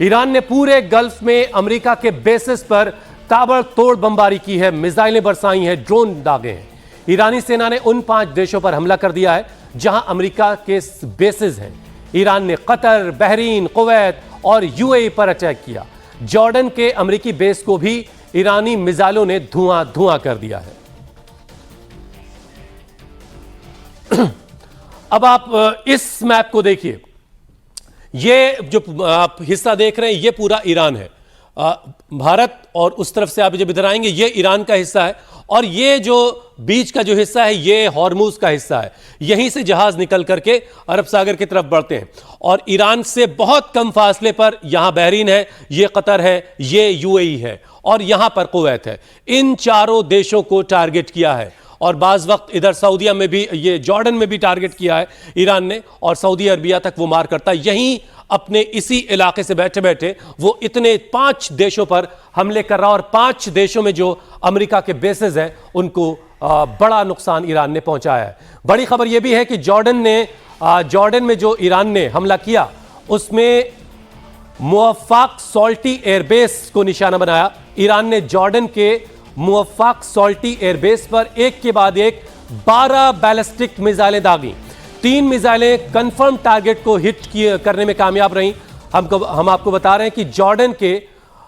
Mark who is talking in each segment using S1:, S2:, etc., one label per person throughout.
S1: Iran ने पूरे gulf में अमेरिका के बेसिस पर ताबड़तोड़ बमबारी की है, मिसाइलें बरसाई हैं, ड्रोन दागे हैं। ईरानी सेना ने उन 5 देशों पर हमला कर दिया है जहां अमेरिका के बेसिस हैं। ईरान ने कतर, बहरीन, कुवैत और यूएई पर अटैक किया। जॉर्डन के अमेरिकी बेस को भी ईरानी मिसाइलों ने धुआं धुआं कर दिया है। अब आप इस मैप को देखिए, ये जो आप हिस्सा देख रहे हैं ये पूरा ईरान है। भारत और उस तरफ से आप जब इधर आएंगे ये ईरान का हिस्सा है, और ये जो बीच का जो हिस्सा है ये हॉर्मुज का हिस्सा है। यहीं से जहाज निकल करके अरब सागर की तरफ बढ़ते हैं, और ईरान से बहुत कम फासले पर यहां बहरीन है, ये कतर है, ये यूएई है और यहां पर कुवैत है। इन चारों देशों को टारगेट किया है, और बाज़ वक्त इधर सऊदीया में भी, ये जॉर्डन में भी टारगेट किया है ईरान ने, और सऊदी अरबिया तक वो मार करता है। यहीं अपने इसी इलाके से बैठे बैठे वो इतने 5 देशों पर हमले कर रहा, और 5 देशों में जो अमेरिका के बेसेस हैं उनको बड़ा नुकसान ईरान ने पहुंचाया है। बड़ी खबर यह भी है कि जॉर्डन में जो ईरान ने हमला किया उसमें मुअफ़्फ़क़ सॉल्टी एयरबेस को निशाना बनाया। ईरान ने जॉर्डन के मुअफ़्फ़क़ सॉल्टी एयरबेस पर एक के बाद एक 12 बैलिस्टिक मिसाइलें दागी। 3 मिसाइलें कंफर्म टारगेट को हिट करने में कामयाब रहीं। हम आपको बता रहे हैं कि जॉर्डन के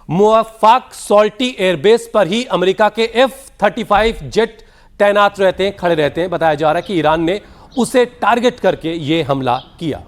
S1: मुअफ़्फ़क़ सॉल्टी एयरबेस पर ही अमेरिका के F-35 जेट तैनात रहते हैं, खड़े रहते हैं। बताया जा रहा है कि ईरान ने उसे टारगेट करके यह हमला किया।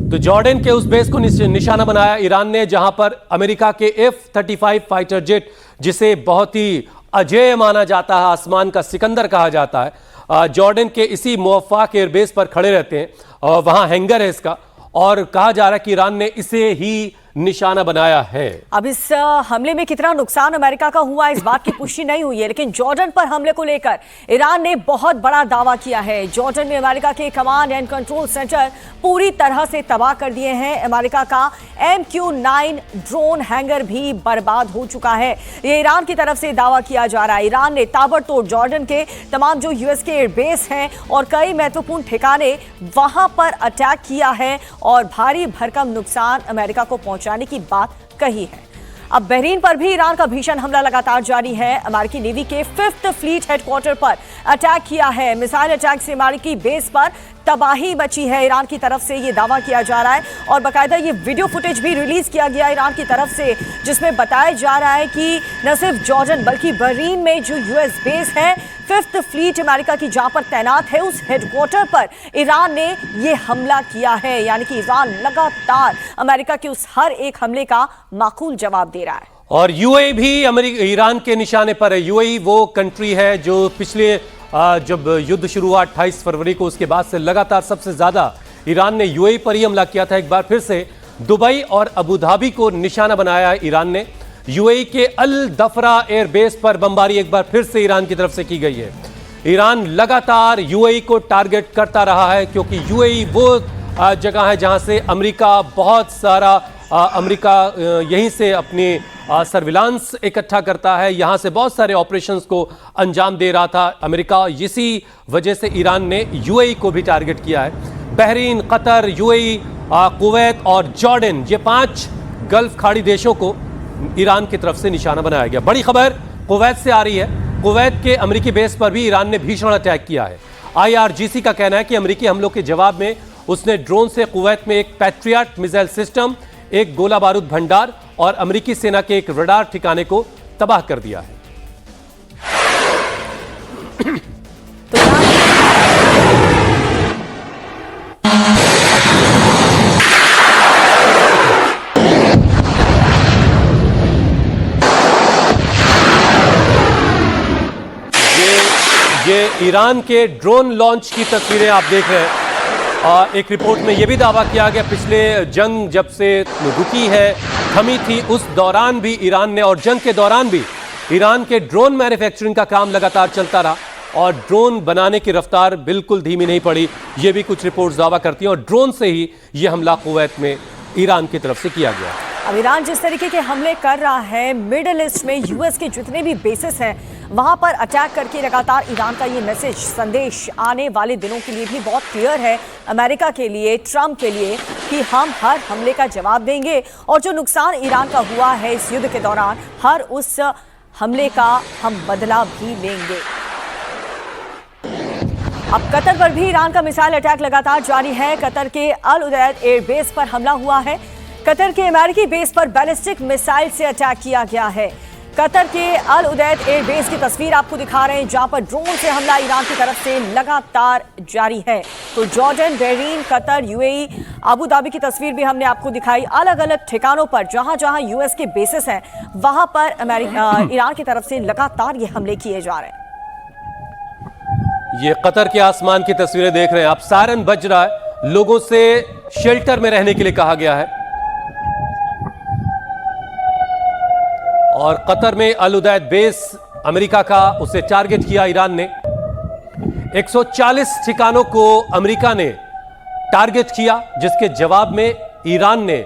S1: तो जॉर्डन के उस बेस को निशाना बनाया ईरान ने जहां पर अमेरिका के F-35 फाइटर जेट, जिसे बहुत ही अजेय माना जाता है, आसमान का सिकंदर कहा जाता है, जॉर्डन के इसी मुअफ़्फ़क़ एयरबेस पर खड़े रहते हैं। वहां हैंगर है इसका, और कहा जा रहा है कि ईरान ने इसे ही निशाना बनाया है।
S2: अब इस हमले में कितना नुकसान अमेरिका का हुआ इस बात की पुष्टि नहीं हुई है, लेकिन जॉर्डन पर हमले को लेकर ईरान ने बहुत बड़ा दावा किया है। जॉर्डन में अमेरिका के कमांड एंड कंट्रोल सेंटर पूरी तरह से तबाह कर दिए हैं। अमेरिका का MQ-9 ड्रोन हैंगर भी बर्बाद हो चुका है। ये ईरान की तरफ से दावा किया जा रहा है। ईरान ने ताबड़तोड़ जॉर्डन के तमाम जो यूएस के एयरबेस हैं और कई महत्वपूर्ण ठिकाने वहां पर अटैक किया है और भारी भरकम नुकसान अमेरिका को पहुंचाने की बात कही है। अब बहरीन पर भी ईरान का भीषण हमला लगातार जारी है। अमेरिकी नेवी के 5th फ्लीट हेडक्वार्टर पर अटैक किया है। मिसाइल अटैक से अमेरिकी बेस पर तबाही मची है, ईरान की तरफ से ये दावा किया जा रहा है। और बाकायदा ये वीडियो फुटेज भी रिलीज किया गया ईरान की तरफ से, जिसमें बताया जा रहा है कि न सिर्फ जॉर्डन बल्कि बहरीन में जो यूएस बेस है 5th फ्लीट अमेरिका की जहां पर तैनात है, उस हेडक्वार्टर पर ईरान ने ये हमला किया है। यानी कि ईरान लगातार अमेरिका के उस हर एक हमले का माकूल जवाब दे रहा है।
S1: और यूएई भी ईरान के निशाने पर है। यूएई वो कंट्री है जो पिछले जब युद्ध शुरू हुआ 28 फरवरी को, उसके बाद से लगातार सबसे ज्यादा ईरान ने यूएई पर ही हमला किया था। एक बार फिर से दुबई और अबू धाबी को निशाना बनाया ईरान ने। यूएई के अल दफरा एयरबेस पर बमबारी एक बार फिर से ईरान की तरफ से की गई है। ईरान लगातार यूएई को टारगेट करता रहा है, क्योंकि यूएई वो जगह है जहां से अमेरिका बहुत सारा अमेरिका यहीं से अपनी सर्विलांस इकट्ठा करता है, यहां से बहुत सारे ऑपरेशंस को अंजाम दे रहा था अमेरिका। इसी वजह से ईरान ने यूएई को भी टारगेट किया है। बहरीन, कतर, यूएई, कुवैत और जॉर्डन, ये 5 गल्फ खाड़ी देशों को ईरान की तरफ से निशाना बनाया गया। बड़ी खबर कुवैत से आ रही है। कुवैत के अमेरिकी बेस पर भी ईरान ने भीषण अटैक किया है। IRGC का कहना है कि अमेरिकी हमलों के जवाब में उसने ड्रोन से कुवैत में एक पैट्रियट मिसाइल सिस्टम, एक गोला बारूद भंडार और अमेरिकी सेना के एक रडार ठिकाने को तबाह कर दिया है। ये ईरान के ड्रोन लॉन्च की तस्वीरें आप देख रहे हैं। एक रिपोर्ट में यह भी दावा किया गया, पिछले जंग जब से रुकी है, थमी थी, उस दौरान भी ईरान ने, और जंग के दौरान भी ईरान के ड्रोन मैन्युफैक्चरिंग का काम लगातार चलता रहा, और ड्रोन बनाने की रफ्तार बिल्कुल धीमी नहीं पड़ी। ये भी कुछ रिपोर्ट्स दावा करती हैं, और ड्रोन से ही यह हमला कुवैत में ईरान की तरफ से किया गया।
S2: अब ईरान जिस तरीके के हमले कर रहा है, मिडिल ईस्ट में यूएस के जितने भी बेसिस हैं वहां पर अटैक करके लगातार ईरान का ये मैसेज संदेश आने वाले दिनों के लिए भी बहुत क्लियर है अमेरिका के लिए, ट्रंप के लिए, कि हम हर हमले का जवाब देंगे और जो नुकसान ईरान का हुआ है इस युद्ध के दौरान, हर उस हमले का हम बदला भी लेंगे। अब कतर पर भी ईरान का मिसाइल अटैक लगातार जारी है। कतर के अल उदैद एयरबेस पर हमला हुआ है। कतर के अमेरिकी बेस पर बैलिस्टिक मिसाइल से अटैक किया गया है। कतर के अल उदैद एयरबेस की तस्वीर आपको दिखा रहे हैं जहां पर ड्रोन से हमला ईरान की तरफ से लगातार जारी है। तो Jordan, Bahrain, Qatar, UAE, Abu Dhabi की तस्वीर भी हमने आपको दिखाई। अलग अलग ठिकानों पर जहां जहां यूएस के बेसिस हैं वहां पर ईरान की तरफ से लगातार ये हमले किए जा रहे हैं।
S1: ये कतर के आसमान की तस्वीरें देख रहे हैं आप। सायरन बज रहा है, लोगों से शेल्टर में रहने के लिए कहा गया है। और कतर में अल उदैद बेस अमेरिका का, उसे टारगेट किया ईरान ने। 140 ठिकानों को अमेरिका ने टारगेट किया, जिसके जवाब में ईरान ने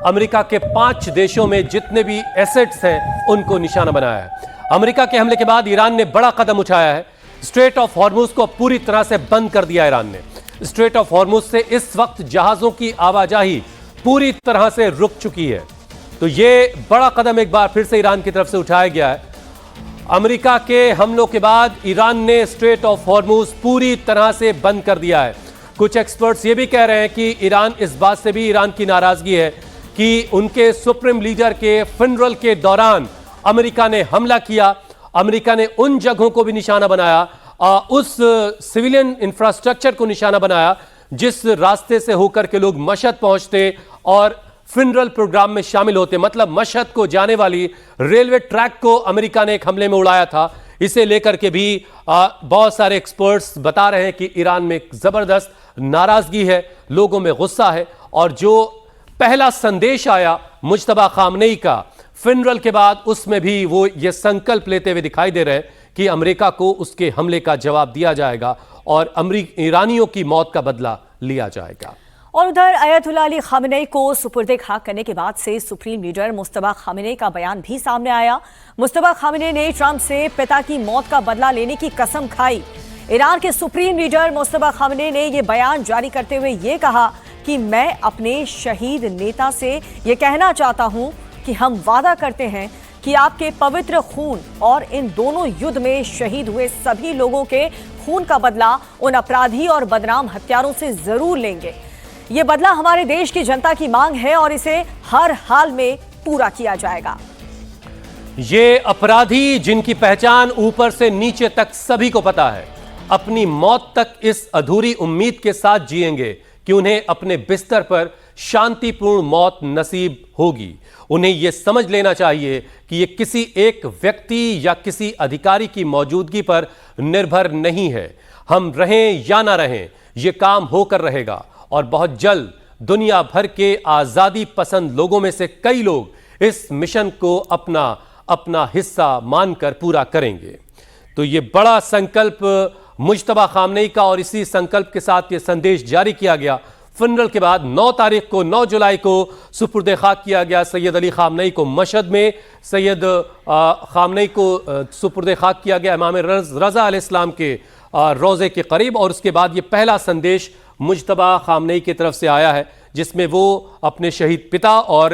S1: अमेरिका के 5 देशों में जितने भी एसेट्स हैं उनको निशाना बनाया है। अमेरिका के हमले के बाद ईरान ने बड़ा कदम उठाया है। स्ट्रेट ऑफ हॉर्मुज को पूरी तरह से बंद कर दिया ईरान ने। स्ट्रेट ऑफ हॉर्मुज से इस वक्त जहाजों की आवाजाही पूरी तरह से रुक चुकी है। तो यह बड़ा कदम एक बार फिर से ईरान की तरफ से उठाया गया है। अमेरिका के हमलों के बाद ईरान ने स्ट्रेट ऑफ हॉर्मुज पूरी तरह से बंद कर दिया है। कुछ एक्सपर्ट्स ये भी कह रहे हैं कि ईरान, इस बात से भी ईरान की नाराजगी है कि उनके सुप्रीम लीडर के फ्यूनरल के दौरान अमेरिका ने हमला किया। अमेरिका ने उन जगहों को भी निशाना बनाया, उस सिविलियन इंफ्रास्ट्रक्चर को निशाना बनाया जिस रास्ते से होकर के लोग मशहद पहुंचते और फ्यूनरल प्रोग्राम में शामिल होते। मतलब मशहद को जाने वाली रेलवे ट्रैक को अमेरिका ने एक हमले में उड़ाया था। इसे लेकर के भी बहुत सारे एक्सपर्ट्स बता रहे हैं कि ईरान में एक जबरदस्त नाराजगी है, लोगों में गुस्सा है। और जो पहला संदेश आया मुज्तबा खामनेई का फ्यूनरल के बाद, उसमें भी वो ये संकल्प लेते हुए दिखाई दे रहे हैं कि अमेरिका को उसके हमले का जवाब दिया जाएगा और ईरानियों की मौत का बदला लिया जाएगा।
S2: और उधर अयतुल्लाह अली खामेनेई को सुपुर्दे खाक करने के बाद से सुप्रीम लीडर मुज्तबा खामेनेई का बयान भी सामने आया। मुज्तबा खामेनेई ने ट्रंप से पिता की मौत का बदला लेने की कसम खाई। ईरान के सुप्रीम लीडर मुज्तबा खामेनेई ने यह बयान जारी करते हुए ये कहा कि मैं अपने शहीद नेता से ये कहना चाहता हूं कि हम वादा करते हैं कि आपके पवित्र खून और इन दोनों युद्ध में शहीद हुए सभी लोगों के खून का बदला उन अपराधी और बदनाम हत्यारों से जरूर लेंगे। ये बदला हमारे देश की जनता की मांग है और इसे हर हाल में पूरा किया जाएगा।
S1: ये अपराधी जिनकी पहचान ऊपर से नीचे तक सभी को पता है, अपनी मौत तक इस अधूरी उम्मीद के साथ जिएंगे कि उन्हें अपने बिस्तर पर शांतिपूर्ण मौत नसीब होगी। उन्हें यह समझ लेना चाहिए कि यह किसी एक व्यक्ति या किसी अधिकारी की मौजूदगी पर निर्भर नहीं है। हम रहें या ना रहें, यह काम होकर रहेगा और बहुत जल्द दुनिया भर के आजादी पसंद लोगों में से कई लोग इस मिशन को अपना हिस्सा मानकर पूरा करेंगे। तो यह बड़ा संकल्प मुज्तबा खामनेई का, और इसी संकल्प के साथ यह संदेश जारी किया गया। फ्यूनरल के बाद 9 जुलाई को सुपुर्दे खाक किया गया सैयद अली खामनेई को। मशहद में सैयद खामनेई को सुपुर्दे खाक किया गया इमाम रज़ा अलैहिस्सलाम के रोज़े के करीब। और उसके बाद ये पहला संदेश मुज्तबा खामनेई की तरफ से आया है, जिसमें वो अपने शहीद पिता और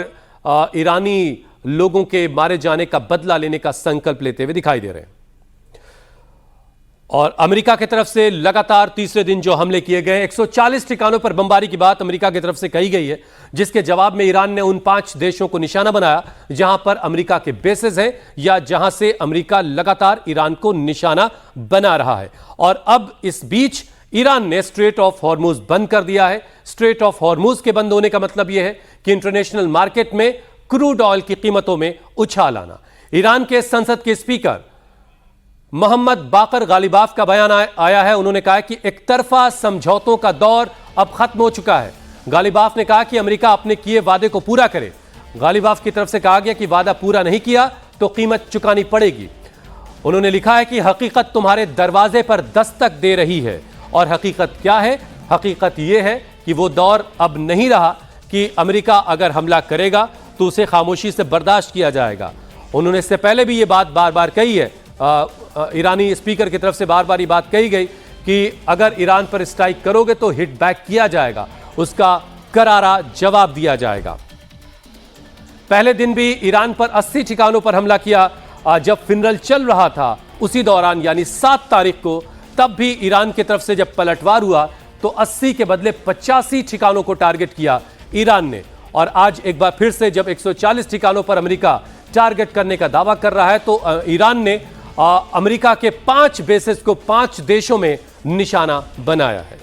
S1: ईरानी लोगों के मारे जाने का बदला लेने का संकल्प लेते हुए दिखाई दे रहे हैं। और अमेरिका की तरफ से लगातार तीसरे दिन जो हमले किए गए, 140 ठिकानों पर बमबारी की बात अमेरिका की तरफ से कही गई है, जिसके जवाब में ईरान ने उन 5 देशों को निशाना बनाया जहां पर अमेरिका के बेसेस हैं या जहां से अमेरिका लगातार ईरान को निशाना बना रहा है। और अब इस बीच ईरान ने स्ट्रेट ऑफ हॉर्मुज बंद कर दिया है। स्ट्रेट ऑफ हॉर्मुज के बंद होने का मतलब यह है कि इंटरनेशनल मार्केट में क्रूड ऑयल की कीमतों में उछाल आना। ईरान के संसद के स्पीकर मोहम्मद बाकर गालिबाफ का बयान आया है। उन्होंने कहा कि एक तरफा समझौतों का दौर अब खत्म हो चुका है। गालिबाफ ने कहा कि अमेरिका अपने किए वादे को पूरा करे। गालिबाफ की तरफ से कहा गया कि वादा पूरा नहीं किया तो कीमत चुकानी पड़ेगी। उन्होंने लिखा है कि हकीकत तुम्हारे दरवाजे पर दस्तक दे रही है। और हकीकत क्या है? हकीकत यह है कि वो दौर अब नहीं रहा कि अमेरिका अगर हमला करेगा तो उसे खामोशी से बर्दाश्त किया जाएगा। उन्होंने इससे पहले भी ये बात बार बार कही है, ईरानी स्पीकर की तरफ से बार बार ये बात कही गई कि अगर ईरान पर स्ट्राइक करोगे तो हिट बैक किया जाएगा, उसका करारा जवाब दिया जाएगा। पहले दिन भी ईरान पर 80 ठिकानों पर हमला किया जब फिनरल चल रहा था, उसी दौरान यानी 7 तारीख को, तब भी ईरान की तरफ से जब पलटवार हुआ तो 80 के बदले 85 ठिकानों को टारगेट किया ईरान ने। और आज एक बार फिर से जब 140 ठिकानों पर अमेरिका टारगेट करने का दावा कर रहा है तो ईरान ने अमेरिका के 5 बेसेस को 5 देशों में निशाना बनाया है।